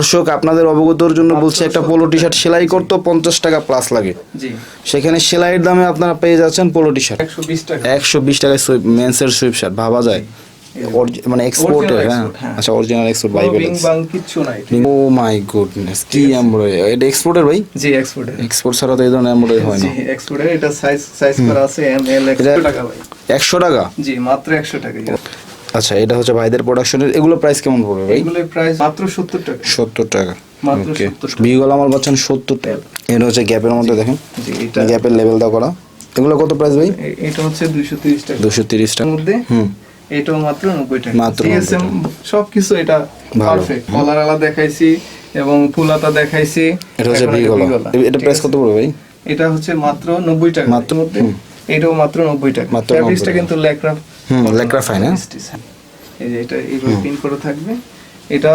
দর্শক আপনাদের অবগতর জন্য বলছি, একটা পোলো টি শার্ট সেলাই করতে 50 টাকা প্লাস লাগে। জি, সেখানে সেলাইয়ের দামে আপনারা পেয়ে যাচ্ছেন পোলো টি শার্ট 120 টাকা। 120 টাকায় মেন্সের সুইপ শার্ট ভাবা যায়, মানে এক্সপোর্টের। হ্যাঁ আচ্ছা, অরিজিনাল এক্সপোর্ট ভাই বলেন। বাং কিচ্ছু নাই। ও মাই গুডনেস, কি এমব্রয়ডারি! এটা এক্সপোর্টের ভাই? জি, এক্সপোর্টের। এক্সপোর্ট ছাড়া তো এই ধরনের এমব্রয়ডারি হয় না। জি, এক্সপোর্টের। এটা সাইজ করা আছে এম এল। 100 টাকা ভাই। 100 টাকা? জি, মাত্র 100 টাকা। আচ্ছা, এটা হচ্ছে ভাইদের প্রোডাকশনের। এগুলো প্রাইস কেমন পড়বে ভাই? এগুলোর প্রাইস মাত্র 70 টাকা। 70 টাকা মাত্র ওকে। 70 টাকা। বিগল আমার পাচ্ছেন 70 টাকা। এটা হচ্ছে গ্যাপের মধ্যে দেখেন। জি, এটা গ্যাপের লেভেলটা করা। এগুলো কত প্রাইস ভাই? এটা হচ্ছে 230 টাকা। 230 টাকা মধ্যে এটাও মাত্র 90 টাকা। মাত্র সিএসএম সবকিছু এটা পারফেক্ট। কলার আলা দেখাইছি এবং ফুলাতা দেখাইছি। এটা হচ্ছে বিগল। এটা প্রাইস কত পড়বে ভাই? এটা হচ্ছে মাত্র 90 টাকা। মাত্র মধ্যে এটাও মাত্র 90 টাকা। মাত্র ফ্যাব্রিক্সটা কিন্তু ল্যাকরা। ল্যাকরা ফাইন। এই যে এটা এইভাবে পিন করে থাকবে। এটা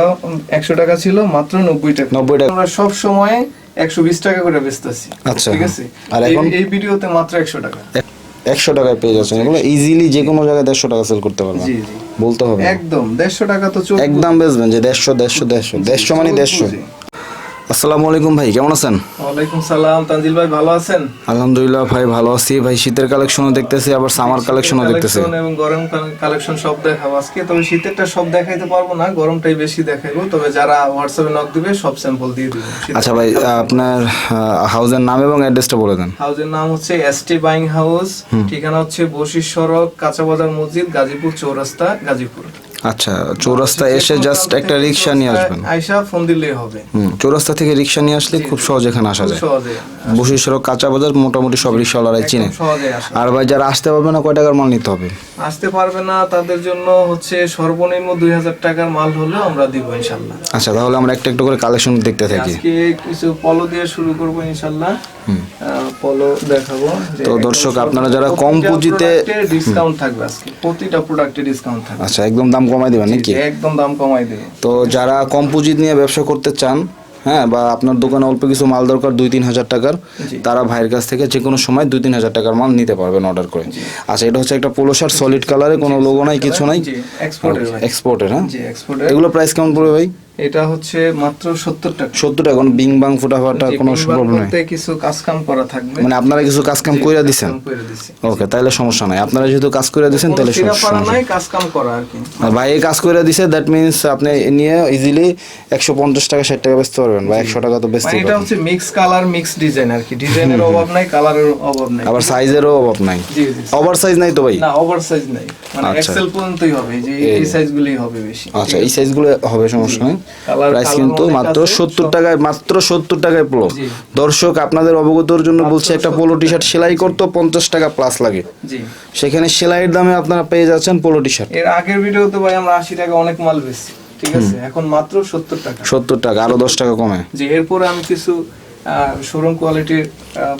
100 টাকা ছিল, মাত্র 90 টাকা। 90 টাকা। আমরা সব সময় 120 টাকা করে বেচতেছি। আচ্ছা, ঠিক আছে। আর এখন এই ভিডিওতে মাত্র 100 টাকা। 100 টাকায় পেয়ে যাচ্ছেন। এগুলো ইজিলি যে কোনো জায়গায় 150 টাকা সেল করতে পারবেন। জি জি, বলতে হবে একদম 150 টাকা তো চলবে। একদম বেচবেন যে 150 মানে 150। আসসালামু আলাইকুম ভাই, কেমন আছেন? ওয়ালাইকুম সালাম তানজিল ভাই, ভালো আছেন? আলহামদুলিল্লাহ ভাই, ভালো আছি ভাই। শীতের কালেকশনও দেখতেছি, আবার সামার কালেকশনও দেখতেছি এবং গরম কালেকশন সব দেখাবো আজকে। তবে শীতেরটা সব দেখাইতে পারবো না, গরমটাই বেশি দেখাইবো। তবে যারা হোয়াটসঅ্যাপে নক দিবে সব স্যাম্পল দিয়ে দিব। আচ্ছা ভাই, আপনার হাউসের নাম এবং অ্যাড্রেসটা বলে দেন। হাউসের নাম হচ্ছে এসটি বাইং হাউস, ঠিকানা হচ্ছে বশির সড়ক, কাঁচা বাজার মসজিদ, গাজীপুর চৌরাস্তা, গাজীপুর। আচ্ছা, চৌরাস্তা এসে জাস্ট একটা রিক্সা নিয়ে আসবেন। আয়শা ফোন দিলেই হবে। চৌরাস্তা থেকে রিক্সা নিয়ে আসলে খুব সহজে এখানে আসা যায়। সহজে বশির সড়ক, কাঁচা বাজার, মোটামুটি সব রিক্সাওয়ালারাই চিনে। সহজে আসা। আর ভাই যারা আসতে পারবে না, কয় টাকার মাল নিতে হবে? আসতে পারবে না তাদের জন্য হচ্ছে সর্বনিম্ন 2000 টাকার মাল হলেও আমরা দিব ইনশাআল্লাহ। আচ্ছা, তাহলে আমরা একটা একটা করে কালেকশন দেখতে থাকি। আজকে কিছু পলো দিয়ে শুরু করব ইনশাআল্লাহ। পলো দেখাবো। তো দর্শক আপনারা যারা কম পুঁজিতে, ডিসকাউন্ট থাকবে আজকে, প্রতিটা প্রোডাক্টে ডিসকাউন্ট থাকবে। আচ্ছা, একদম দাম কমাই দিবেন নাকি? একদম দাম কমাই দেব। তো যারা কম পুঁজি নিয়ে ব্যবসা করতে চান, হ্যাঁ, বা আপনার দোকানে অল্প কিছু মাল দরকার 2-3 হাজার টাকার, তারা ভাইয়ের কাছ থেকে যে কোনো সময় 2-3 হাজার টাকার মাল নিতে পারবেন অর্ডার করে। আচ্ছা, এটা হচ্ছে একটা পোলো শার্ট, সলিড কালারে, কোনো লোগো নাই, কিছু নাই, এক্সপোর্টের। হ্যাঁ, এগুলো প্রাইস কেমন পড়বে ভাই? এটা হচ্ছে মাত্র 70 টাকা। 70 টাকা। কোনো বিং বাং ফুটাফাটা কোনো প্রবলেম নাই? কিছু কাজ কাম করা থাকবে, মানে আপনারা কিছু কাজ কাম কইরা দিবেন? ওকে, তাহলে সমস্যা নাই। আপনারা যেহেতু কাজ কইরা দিবেন তাহলে সমস্যা নাই, কাজ কাম করা আর কি। ভাই এই কাজ কইরা দিছে, দ্যাট মিন্স আপনি নিয়ে ইজিলি 150 টাকা 60 টাকা বেচতে পারবেন, বা 100 টাকা তো বেচতে পারবেন। এটা হচ্ছে মিক্স কালার, মিক্স ডিজাইন আর কি। ডিজাইনের অভাব নাই, কালারের অভাব নাই, আবার সাইজেরও অভাব নাই। জি জি, ওভার সাইজ নাই তো ভাই? না, ওভার সাইজ নাই, মানে এক্সেল পর্যন্তই হবে। যে এই সাইজগুলোই হবে বেশি। আচ্ছা, এই সাইজগুলো হবে, সমস্যা নাই। প্রাইস কিন্তু মাত্র 70 টাকায়, মাত্র 70 টাকায় পোলো। দর্শক আপনাদের অবগতর জন্য বলছি, একটা পোলো টি শার্ট সেলাই করতে 50 টাকা প্লাস লাগে। জি, সেখানে সেলাইয়ের দামে আপনারা পেয়ে যাচ্ছেন পোলো টি শার্ট। এর আগের ভিডিওতে ভাই আমরা 80 টাকা অনেক মাল বেচছি, ঠিক আছে। এখন মাত্র 70 টাকা। 70 টাকা, আরো 10 টাকা কমে। জি, এরপরে আমি কিছু শোরুম কোয়ালিটির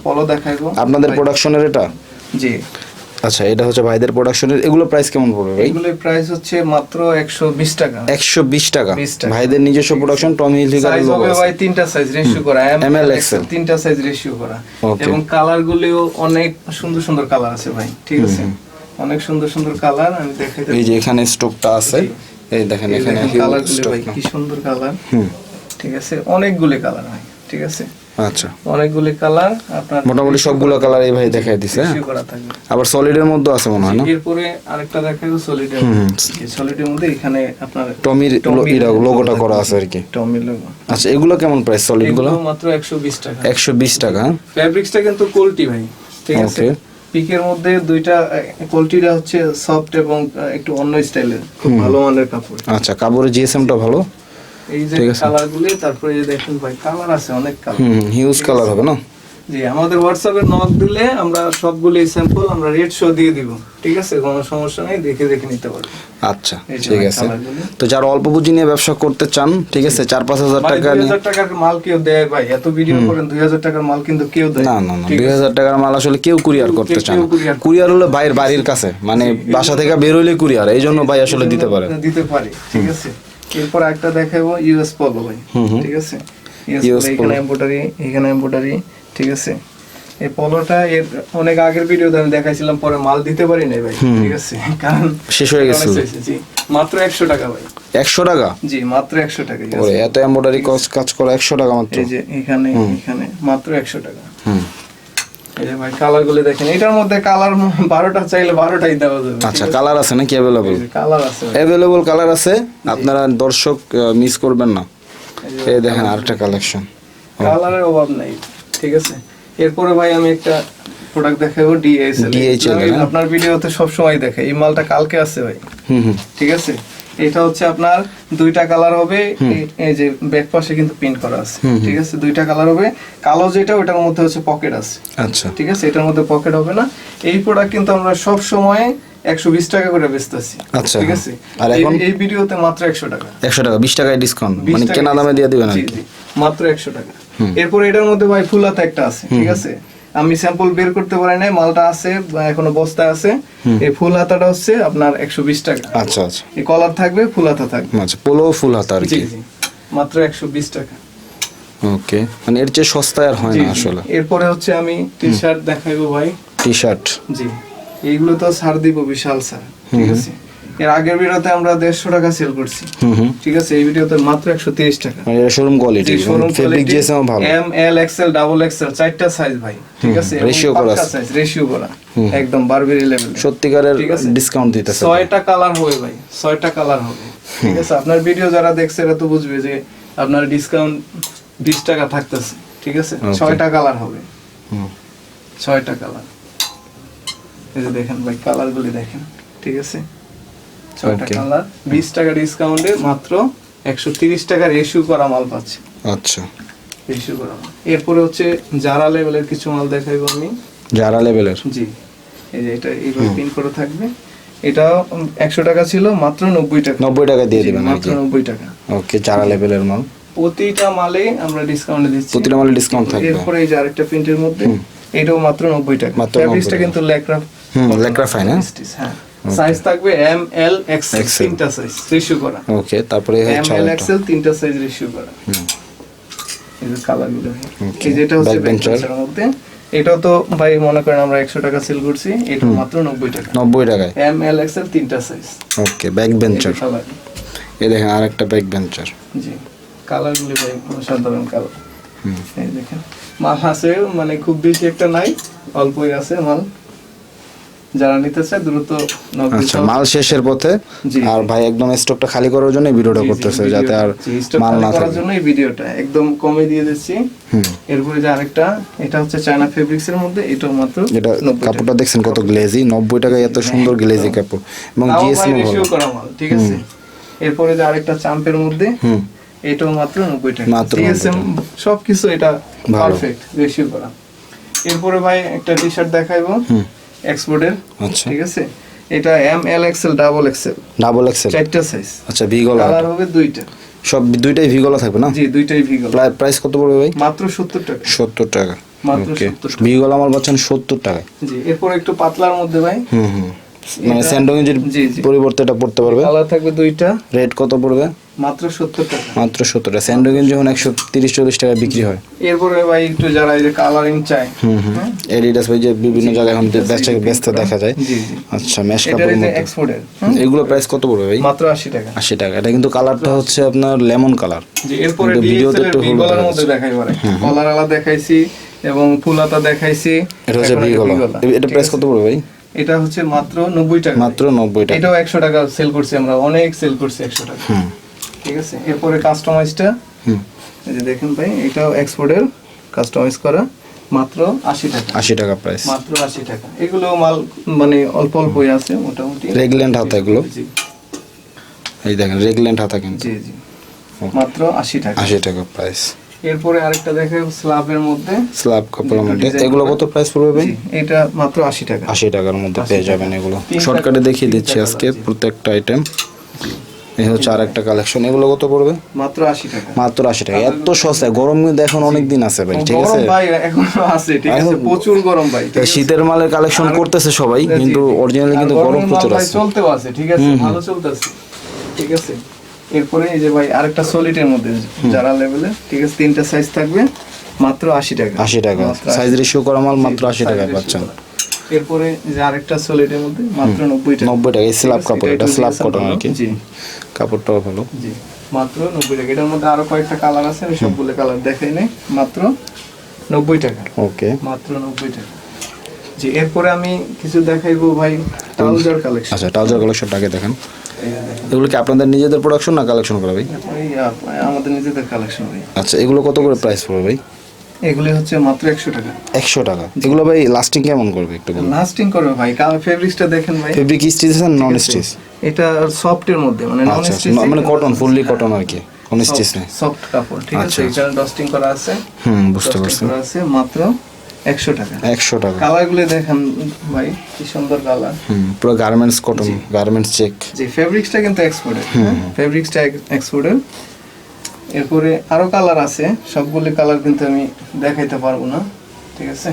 পলো দেখাইবো। আপনাদের প্রোডাকশনের এটা? জি। আচ্ছা, এটা হচ্ছে ভাইদের প্রোডাকশনের। এগুলো প্রাইস কেমন পড়বে ভাই? এগুলোর প্রাইস হচ্ছে মাত্র 120 টাকা। 120 টাকা। ভাইদের নিজস্ব প্রোডাকশন, টমি হিলফিগার সাইজ হবে ভাই তিনটা সাইজ রেশিও করা, এম এল এক্সেল, তিনটা সাইজ রেশিও করা। এবং কালার গুলিও অনেক সুন্দর সুন্দর কালার আছে ভাই, ঠিক আছে। অনেক সুন্দর সুন্দর কালার আমি দেখাই দেব। এই যে এখানে স্টকটা আছে, এই দেখেন এখানে কালারগুলো ভাই কি সুন্দর কালার, ঠিক আছে। অনেকগুলো কালার ভাই, ঠিক আছে। আচ্ছা, অনেকগুলো কালার, আপনার মোটামুটি সবগুলো কালার এই ভাই দেখাই দিছে। আবার সলিডের মধ্যে আছে মনে হয় না? এরপরে আরেকটা দেখাবো সলিডের। সলিডের মধ্যে এখানে আপনার টমির লোগোটা করা আছে আর কি, টমির লোগো। আচ্ছা, এগুলো কেমন প্রাইস সলিডগুলো? মাত্র 120 টাকা। 120 টাকা। ফেব্রিক্সটা কিন্তু কোয়ালিটি ভাই, ঠিক আছে। পিকের মধ্যে দুইটা কোয়ালিটিটা হচ্ছে সফট এবং একটু অন্য স্টাইলের, খুব ভালো মানের কাপড়। আচ্ছা, কাপড়ের জিএসএমটা ভালো। এই যে কালারগুলো, তারপরে এই দেখেন ভাই কালার আছে অনেক কালার, হিউজ কালার হবে না? জি, আমাদের হোয়াটসঅ্যাপে নক দিলে আমরা সবগুলো স্যাম্পল আমরা রেট শো দিয়ে দিব, ঠিক আছে। কোনো সমস্যা নেই, দেখে দেখে নিতে পারবেন। আচ্ছা, ঠিক আছে। তো যারা অল্প পুঁজি নিয়ে ব্যবসা করতে চান, ঠিক আছে, 4-5 হাজার টাকা, 2000 টাকার মাল কেউ দেয় ভাই? এত ভিডিও করেন, 2000 টাকার মাল কিন্তু কেউ দেয় না। 2000 টাকার মাল আসলে কেউ কুরিয়ার করতে চান না। কুরিয়ার হলো ভাইয়ের বাড়ির কাছে, মানে বাসা থেকে বের হইলে কুরিয়ার, এই জন্য ভাই আসলে দিতে পারে, ঠিক আছে। এরপর একটা দেখাবো ইউএস পলো ভাই, ঠিক আছে। ইউএস পলো, এখানে এমব্রয়ডারি, ঠিক আছে। এই পলোটা এর অনেক আগের ভিডিওতে আমি দেখাইছিলাম, পরে মাল দিতে পারি নাই ভাই, ঠিক আছে, কারণ শেষ হয়ে গেছে। জি, মাত্র 100 টাকা ভাই। 100 টাকা? জি মাত্র 100 টাকা। ওরে এত এমব্রয়ডারি কাজ করা 100 টাকা মাত্র? এই যে এখানে মাত্র 100 টাকা। এই যে ভাই কালার গুলো দেখেন, এটার মধ্যে কালার 12টা চাইলে 12টাই দেওয়া যাবে। আচ্ছা কালার আছে নাকি अवेलेबल? কালার আছে, अवेलेबल কালার আছে, আপনারা দর্শক মিস করবেন না। এই দেখেন আরেকটা কালেকশন, কালারের অভাব নাই, ঠিক আছে। এরপরে ভাই আমি একটা প্রোডাক্ট দেখাবো, DHL। আপনার ভিডিওতে সব সময় দেখে, এই মালটা কালকে আছে ভাই, ঠিক আছে। এটা হচ্ছে আপনার দুইটা কালার হবে, এই যে ব্যাক পাশে কিন্তু প্রিন্ট করা আছে, ঠিক আছে। দুইটা কালার হবে, কালো যেটা ওটার মধ্যে হচ্ছে পকেট আছে, আচ্ছা ঠিক আছে। এটার মধ্যে পকেট হবে না। এই প্রোডাক্ট কিন্তু আমরা সব সময় 120 টাকা করে বেচতেছি, আচ্ছা ঠিক আছে। আর এখন এই ভিডিওতে মাত্র 100 টাকা। 100 টাকা 20 টাকায় ডিসকাউন্ট, মানে কেনা দামে দিয়ে দিবেন আর কি, মাত্র 100 টাকা। এরপর এটার মধ্যে ভাই ফুল হাতা একটা আছে, ঠিক আছে। আমি স্যাম্পল বের করতে পারি নাই, মালটা আছে এখনো বস্তায় আছে। এই ফুল হাতাটা হচ্ছে আপনার 120 টাকা। আচ্ছা আচ্ছা, এই কলার থাকবে, ফুল হাতা থাকবে। আচ্ছা পোলো ফুল হাতা আর কি, মাত্র 120 টাকা। ওকে, মানে এর চেয়ে সস্তায় আর হয় না আসলে। এরপরে হচ্ছে আমি টি-শার্ট দেখাইবো ভাই। টি-শার্ট, জি এইগুলো তো ছাড় দিব, বিশাল ছাড়, ঠিক আছে। এর আগের ভিডিওতে আমরা 150 টাকা সেল করছি, ঠিক আছে। এই ভিডিওতে মাত্র 130 টাকা। মানে এটা শোরুম কোয়ালিটি, ফেব্রিক জিএসএম ভালো, M L XL double XL চারটা সাইজ ভাই, ঠিক আছে। রেশিও করা আছে, রেশিও করা একদম বারবেরি লেভেল, সত্যিকারের ডিসকাউন্ট দিতেছে। 6টা কালার হবে ভাই, 6টা কালার হবে, ঠিক আছে। আপনার ভিডিও যারা দেখছে এরা তো বুঝবে যে আপনার ডিসকাউন্ট 20 টাকা থাকতেছে, ঠিক আছে। 6টা কালার হবে, 6টা কালার। এই যে দেখেন ভাই কালারগুলি দেখেন, ঠিক আছে। 6টা কালার 20 টাকা ডিসকাউন্টে মাত্র 130 টাকার রেশিও করা মাল পাচ্ছে। আচ্ছা রেশিও করা মাল। এরপরে হচ্ছে জারা লেভেলের কিছু মাল দেখাইবো আমি। জারা লেভেলের, জি এই যে এটা এইভাবে পিন করে থাকবে। এটা 100 টাকা ছিল, মাত্র 90 টাকা। 90 টাকা দিয়ে দিবেন মাত্র 90 টাকা। ওকে, জারা লেভেলের মাল, প্রতিটা মালে আমরা ডিসকাউন্ট দিচ্ছি, প্রতিটা মালে ডিসকাউন্ট থাকবে। এরপরে এই যে আরেকটা প্রিন্টের মধ্যে এটাও মাত্র 90 টাকা। ফেব্রিক্সটা কিন্তু লেকরা, লেকরা ফাইন, হ্যাঁ। সাইজ থাকবে এম এল এক্সএল, তিনটা সাইজ রেশিও করা। ওকে, তারপরে এম এল এক্সএল তিনটা সাইজ রেশিও করা। এই যে কালারগুলো, এই যেটা হচ্ছে ব্যাকবেঞ্চের মধ্যে, এটাও তো ভাই মনে করেন আমরা 100 টাকা সেল করছি, এটা মাত্র 90 টাকা। 90 টাকায় এম এল এক্সএল তিনটা সাইজ। ওকে, ব্যাক বেঞ্চার, এই দেখেন আরেকটা ব্যাক বেঞ্চার। জি কালারগুলো ভাই অসাধারণ কালার। এই দেখেন মাল আছে, মানে খুব বেশি একটা নাই, অল্পই আছে মাল। যারা নিতে চায় দ্রুত নক দিতে। আচ্ছা, মাল শেষের পথে, আর ভাই একদম স্টকটা খালি করার জন্য এই ভিডিওটা করতেছে, যাতে আর মাল না থাকে। জন্য এই ভিডিওটা একদম কমে দিয়ে দিচ্ছি। এরপরে যে আরেকটা, এটা হচ্ছে চায়না ফেব্রিক্স এর মধ্যে, এটা মাত্র এটা কাপড়টা দেখছেন কত গ্লেজি, 90 টাকায় এত সুন্দর গ্লেজি কাপড়, এবং জিএসএম রেশিও করা মাল, ঠিক আছে। এরপরে যে আরেকটা চাম্পের মধ্যে, এটাও মাত্র 90 টাকা। জিএসএম সবকিছু এটা পারফেক্ট রেশিও করা। এরপরে ভাই একটা টি-শার্ট দেখাইবো এক্সপোর্টের, আচ্ছা ঠিক আছে। এটা M L XL double XL, চারটা সাইজ। আচ্ছা, ভি গলা কালার হবে দুইটা, সব দুইটাই ভি গলা থাকবে না? জি দুইটাই ভি গলা। প্রাইস কত পড়বে ভাই? মাত্র 70 টাকা। 70 টাকা, মাত্র 70 টাকা। ভি গলা মাল পাচ্ছেন 70 টাকায়। জি এরপর একটু পাতলার মধ্যে ভাই, মানে স্যান্ডউইচের পরিবর্তে এটা পড়তে পারবে। কালার থাকবে দুইটা। রেট কত পড়বে? মাত্র 70 টাকা। মাত্র 70 টাকা। স্যান্ডউইচ যখন 130-40 টাকা বিক্রি হয়। এরপরে ভাই একটু যারা এই যে কালারিং চায়, এডিডাস ভাই যে বিভিন্ন জায়গায় এখন ব্যস্ত দেখা যায়। জি জি। আচ্ছা, মেশ কাপড়ের মধ্যে এক্সপোর্টের, এগুলো প্রাইস কত পড়বে ভাই? মাত্র 80 টাকা। 80 টাকা। এটা কিন্তু কালারটা হচ্ছে আপনার লেমন কালার। জি এরপরে ভিডিওতে একটু কলার মধ্যে দেখাই পারে, কলার আলা দেখাইছি এবং ফুলাতা দেখাইছি। এটা হচ্ছে ভি গলা। এটা প্রাইস কত পড়বে ভাই? এটা হচ্ছে মাত্র 90 টাকা। মাত্র 90 টাকা। এটাও 100 টাকা সেল করছি আমরা, অনেক সেল করছি 100 টাকা। ঠিক আছে। এরপরে কাস্টমাইজটা, এই যে দেখেন ভাই, এটাও এক্সপোর্টের কাস্টমাইজ করা, মাত্র 80 টাকা। 80 টাকা প্রাইস, মাত্র 80 টাকা। এগুলো মাল মানে অল্প অল্পই আছে মোটামুটি। রেগল্যান্ড হাতা এগুলো, জি এই দেখেন রেগল্যান্ড হাতা কিন্তু। জি জি, মাত্র 80 টাকা। 80 টাকা প্রাইস। এরপরে আরেকটা দেখাই স্ল্যাবের মধ্যে, স্ল্যাব কাপড়ের মধ্যে। এগুলো কত প্রাইস পড়বে ভাই? এটা মাত্র 80 টাকা। 80 টাকার মধ্যে পেয়ে যাবেন এগুলো। শর্টকাটে দেখিয়ে দিচ্ছি আজকে প্রত্যেকটা আইটেম। এই হচ্ছে আরেকটা কালেকশন। এগুলো কত পড়বে? মাত্র 80 টাকা। মাত্র 80 টাকা। এত সস্তা। গরম কিন্তু এখন অনেক দিন আছে ভাই, ঠিক আছে? গরম ভাই এখনো আছে, ঠিক আছে, প্রচুর গরম ভাই। শীতের মালের কালেকশন করতেছে সবাই, কিন্তু অরিজিনালি কিন্তু গরম প্রচুর আছে। চলতেও আছে, ঠিক আছে, ভালো চলতেছে, ঠিক আছে। এরপরে এই যে ভাই আরেকটা সলিডের মধ্যে যারা লেভেলে, ঠিক আছে, তিনটা সাইজ থাকবে, মাত্র 80 টাকা। 80 টাকা সাইজ রেশিও করা মাল, মাত্র 80 টাকা পাচ্ছেন। এরপরে যে আরেকটা সলিডের মধ্যে মাত্র 90 টাকা। 90 টাকা, এই স্ল্যাব কাপড়, এটা স্ল্যাব কটন আর কি, জি কাপড়টাও ভালো। জি মাত্র 90 টাকা। এটার মধ্যে আরো কয়েকটা কালার আছে, আমি সবগুলো কালার দেখাই নাই, মাত্র 90 টাকা, ওকে মাত্র 90 টাকা। জি এরপরে আমি কিছু দেখাইবো ভাই ট্রাউজার কালেকশন। আচ্ছা, ট্রাউজার কালেকশনটাকে দেখেন। এগুলো কি আপনাদের নিজেদের প্রোডাকশন না কালেকশন করা ভাই? আমাদের নিজেদের কালেকশন ভাই। আচ্ছা, এগুলো কত করে প্রাইস পড়বে ভাই? এগুলি হচ্ছে মাত্র 100 টাকা। 100 টাকা। এগুলো ভাই লাস্টিং কেমন করবে একটু বলুন? লাস্টিং করবে ভাই, কারণ ফেব্রিক্সটা দেখেন ভাই। ফেব্রিক স্টিচ আছে নন স্টিচ? এটা সফটের মধ্যে, মানে নন আচ্ছা, স্টিচ, মানে কটন, ফুললি কটন আর কি, কোন স্টিচ নেই। সফট কাপড়, ঠিক আছে। এখানে ডাস্টিং করা আছে, বুঝতে পারছি। করা আছে মাত্র 100 টাকা। 100 টাকা। কালারগুলো দেখেন ভাই, কি সুন্দর কালার। পুরো গার্মেন্টস কটন, গার্মেন্টস চেক। জি ফেব্রিক্সটা কিন্তু এক্সপোর্টেড, ফেব্রিক্সটা এক্সপোর্টেড। এরপরে আরো কালার আছে, সবগুলো কালার কিন্তু আমি দেখাইতে পারবো না, ঠিক আছে।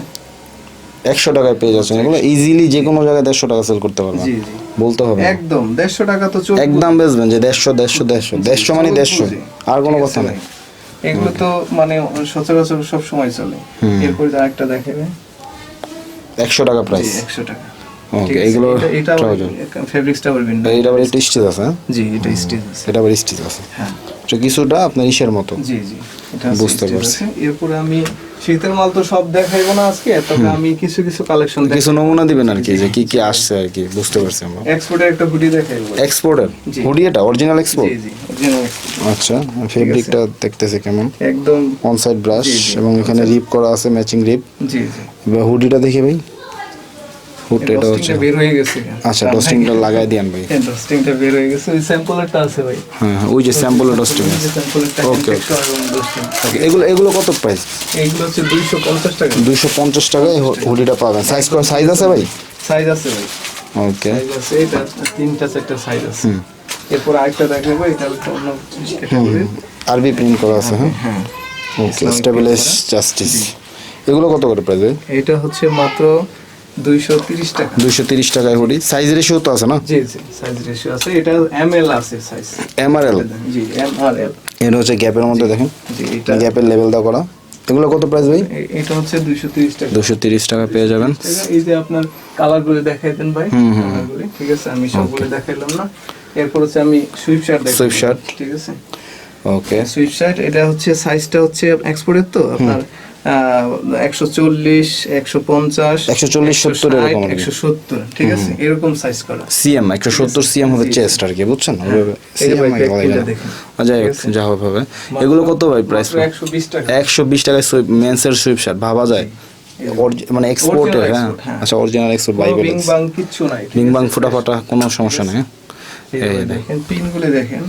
100 টাকায় পেয়ে যাচ্ছেন এগুলো ইজিলি, যে কোনো জায়গায় 150 টাকা সেল করতে পারবেন। জি জি বলতে হবে একদম 150 টাকা তো চলবে, একদম বেচবেন যে 150 মানে 150, আর কোনো কথা নেই। এগুলো তো মানে সচরাচর সব সময় চলে। এরপরে আরেকটা দেখাবে 100 টাকা প্রাইস। 100 টাকা। ওকে, এগুলো এটা ফেব্রিক্সটা বলবেন না, এটা আবার স্টিচ আছে। জি এটা স্টিচ আছে, এটা আবার স্টিচ আছে। হ্যাঁ তো কিছুটা আপনার ইসের মতো। জি জি এটা বুঝতে পারছি। এরপরে আমি শীতের মাল তো সব দেখাইবো না আজকে, তবে আমি কিছু কিছু কালেকশন কিছু নমুনা দিবেন আর কি, যে কি কি আসছে আর কি, বুঝতে পারছি আমরা। এক্সপোর্টের একটা হুডি দেখাইবো। এক্সপোর্টের জি। হুডি? এটা অরিজিনাল এক্সপোর্ট? জি জি অরিজিনাল এক্সপোর্ট। আচ্ছা, ফেব্রিকটা দেখতেছে কেমন, একদম অন সাইড ব্রাশ এবং এখানে রিপ করা আছে, ম্যাচিং রিপ। জি জি এবার হুডিটা দেখি ভাই, হুডটা এটা হচ্ছে। বের হয়ে গেছে। আচ্ছা, ডস্টিংটা লাগাই দিয়েন ভাই। ডস্টিংটা বের হয়ে গেছে, ওই স্যাম্পলটা আছে ভাই। হ্যাঁ, ওই যে স্যাম্পলের ডস্টিং আছে। স্যাম্পলটা ওকে, ডস্টিং। ওকে। এগুলো কত প্রাইস? এইগুলো হচ্ছে 250 টাকা। 250 টাকায় হুডিটা পাবেন। সাইজ আছে ভাই? সাইজ আছে ভাই, ওকে। সাইজ আছে, এটা 3টা 4টা সাইজ আছে। এরপর আরেকটা দেখাবো, এটা হচ্ছে অন্য ক্যাটাগরি, আরবি প্রিন্ট করা আছে। হ্যাঁ, হ্যাঁ ওকে। স্টেবলাইজ জাস্টিস, এগুলো কত করে প্রাইস ভাই? এটা হচ্ছে মাত্র 230 টাকা। 230 টাকায় হুডি। সাইজ রেশিও তো আছে না? জি জি সাইজ রেশিও আছে, এটা এমএল আছে সাইজ। এমআরএল? জি এমআরএল। এটা হচ্ছে গ্যাপের মধ্যে দেখেন, জি এটা গ্যাপের লেভেলটা করা। এগুলো কত প্রাইস ভাই? এটা হচ্ছে 230 টাকা। 230 টাকা পেয়ে যাবেন। এই যে আপনার কালারগুলো দেখাই দেন ভাই, কালারগুলো, ঠিক আছে। আমি সবগুলো দেখাইলাম না। এরপর হচ্ছে আমি সুইফট শার্ট দেখাই। সুইফট শার্ট, ঠিক আছে। ওকে। সুইফট শার্ট, এটা হচ্ছে সাইজটা হচ্ছে এক্সপোর্টের, তো আপনার 140, 150, 140, 70 এরকম আর কি। 170, ঠিক আছে, এরকম সাইজ করা। সিএম 170 সিএম হবে চেস্ট আর কি, বুঝছেন? এই যে ভাই, সিএম ব্যাকপিনটা দেখেন। যাই হোক, যা হবে। এগুলো কত ভাই প্রাইস? মাত্র 120 টাকা। 120 টাকায় মেন্সের সুইফট শার্ট, ভাবা যায় মানে এক্সপোর্টের। হ্যাঁ, আচ্ছা, অরিজিনাল এক্সপোর্ট বাই বিং বাং কিচ্ছু নাই, বিং বাং ফুটাফাটা কোনো সমস্যা নেই। এই দেখেন পিনগুলো দেখেন,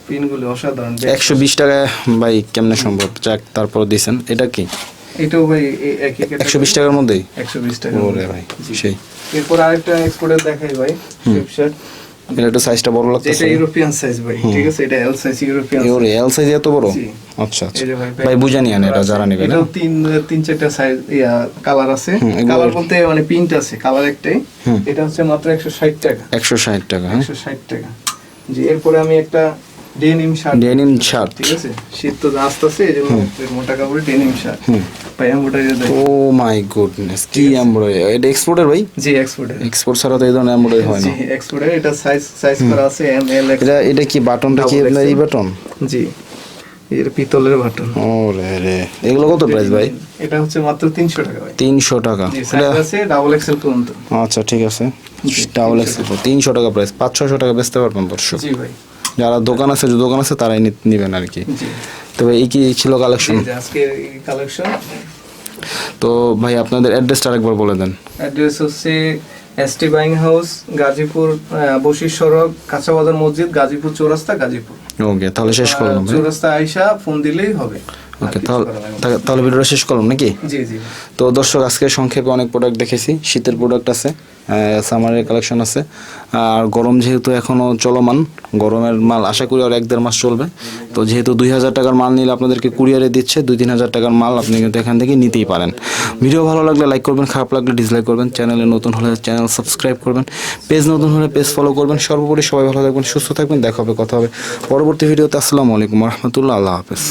পিনগুলো অসাধারণ। 120 টাকায় ভাই কেমনে সম্ভব? যাক, তারপর দিছেন। এটা কি? এটাও ভাই একই 120 টাকার মধ্যেই? 120 টাকা। ওরে ভাই, সেই। এরপর আরেকটা এক্সপোর্টের দেখাই ভাই, সুইফট শার্ট। এটা একটু সাইজটা বড় লাগতেছে। এটা ইউরোপিয়ান সাইজ ভাই, ঠিক আছে। এটা এল সাইজ, ইউরোপিয়ান। ওরে, এল সাইজ এত বড়? জি। আচ্ছা আচ্ছা এই যে ভাই, বুঝা নিয়েন, এটা যারা নেবেন। এটাও 3-4টা সাইজ কালার আছে। কালার বলতে মানে প্রিন্ট আছে, কালার একটাই। এটা হচ্ছে মাত্র 160 টাকা। 160 টাকা। হ্যাঁ, 160 টাকা। জি এরপরে আমি একটা ডেনিম শার্ট। ডেনিম শার্ট, ঠিক আছে। শীত তো আসতেছে, এই জন্য মোটা কাপড়ে ডেনিম শার্ট। ভাই এমব্রয়ডারি দেখেন। ও মাই গুডনেস, কি এমব্রয়ডারি! এটা এক্সপোর্টের ভাই? জি এক্সপোর্টের। এক্সপোর্ট ছাড়া তো এই ধরনের এমব্রয়ডারি হয় না। জি এক্সপোর্টের। এটা সাইজ করা আছে এম এল। এটা কি বাটনটা কি আপনার এই বাটন? জি এর পিতলের বাটন। ওরে রে, এগুলো কত প্রাইস ভাই? এটা হচ্ছে মাত্র 300 টাকা ভাই। 300 টাকা। জি সাইজ আছে ডাবল এক্সেল পর্যন্ত। আচ্ছা, ঠিক আছে। ডাবল এক্সেল 300 টাকা প্রাইস, 500-600 টাকা বেচতে পারবেন দর্শক। জি ভাই, যারা দোকান আছে তারাই নিবেন আর কি। জি তবে এই কি ছিল কালেকশন? জি আজকে এই কালেকশন। তো ভাই আপনাদের অ্যাড্রেসটা আরেকবার বলে দেন। অ্যাড্রেস হচ্ছে ST buying house, Gazipur, Bashir সড়ক, কাঁচাবাজার মসজিদ, গাজীপুর চৌরাস্তা, গাজীপুর। ওকে, তাহলে শেষ করলাম ভাই। চৌরাস্তা আইসা ফোন দিলেই হবে। ওকে, তাহলে ভিডিওটা শেষ করলাম নাকি? জি জি। তো দর্শক, আজকে সংক্ষেপে অনেক প্রোডাক্ট দেখেছি। শীতের প্রোডাক্ট আছে, সামারের কালেকশন আছে, আর গরম যেহেতু এখনও চলমান, গরমের মাল আশা করি আর 1-1.5 মাস চলবে। তো যেহেতু 2000 টাকার মাল নিলে আপনাদেরকে কুরিয়ারে দিচ্ছে, 2-3 হাজার টাকার মাল আপনি কিন্তু এখান থেকে নিতেই পারেন। ভিডিও ভালো লাগলে লাইক করবেন, খারাপ লাগলে ডিসলাইক করবেন। চ্যানেলে নতুন হলে চ্যানেল সাবস্ক্রাইব করবেন, পেজ নতুন হলে পেজ ফলো করবেন। সর্বোপরি সবাই ভালো থাকবেন, সুস্থ থাকবেন। দেখা হবে, কথা হবে পরবর্তী ভিডিওতে। আসসালামু আলাইকুম রহমতুল্লাহ, আল্লাহ হাফেজ।